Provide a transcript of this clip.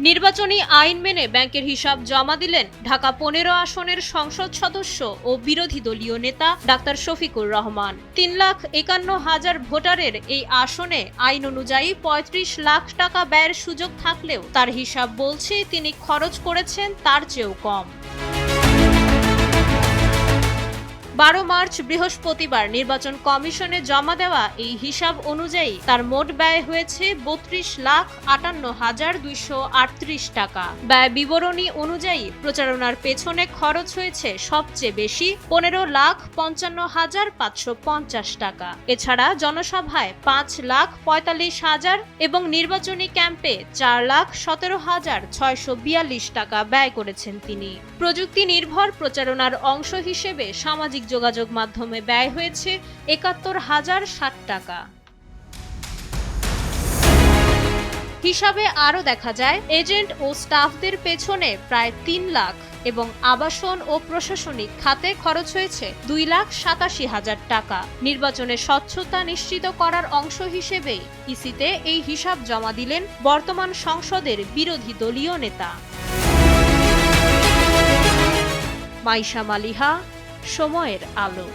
নির্বাচনী আইন মেনে ব্যাংকের হিসাব জমা দিলেন ঢাকা ১৫ আসনের সংসদ সদস্য ও বিরোধী দলীয় নেতা ডাক্তার শফিকুর রহমান। ৩,৫১,০০০ ভোটারের এই আসনে আইন অনুযায়ী ৩৫ লাখ টাকা ব্যয়ের সুযোগ থাকলেও তার হিসাব বলছে তিনি খরচ করেছেন তার চেয়েও কম। ১২ মার্চ বৃহস্পতিবার নির্বাচন কমিশনে জমা দেওয়া এই হিসাব অনুযায়ী তার মোট ব্যয় হয়েছে ৩২,৫৮,২৩৮ টাকা। ব্যয় বিবরণী অনুযায়ী প্রচারণার পেছনে খরচ হয়েছে সবচেয়ে বেশি ১৫,৫৫,৫৫০ টাকা। এছাড়া জনসভায় ৫,৪৫,০০০ এবং নির্বাচনী ক্যাম্পে ৪,১৭,৬৪২ টাকা ব্যয় করেছেন তিনি। প্রযুক্তি নির্ভর প্রচারণার অংশ হিসেবে সামাজিক যোগাযোগ মাধ্যমে ব্যয় হয়েছে ৭১,০৬০ টাকা। হিসাবে আরও দেখা যায় এজেন্ট ও স্টাফদের পেছনে প্রায় ৩ লাখ এবং আবাসন ও প্রশাসনিক খাতে খরচ হয়েছে ২,৮৭,০০০ টাকা। নির্বাচনে স্বচ্ছতা নিশ্চিত করার অংশ হিসেবেই ইসিতে এই হিসাব জমা দিলেন বর্তমান সংসদের বিরোধী দলীয় নেতা। মাইশা মালিহা, সময়ের আলো।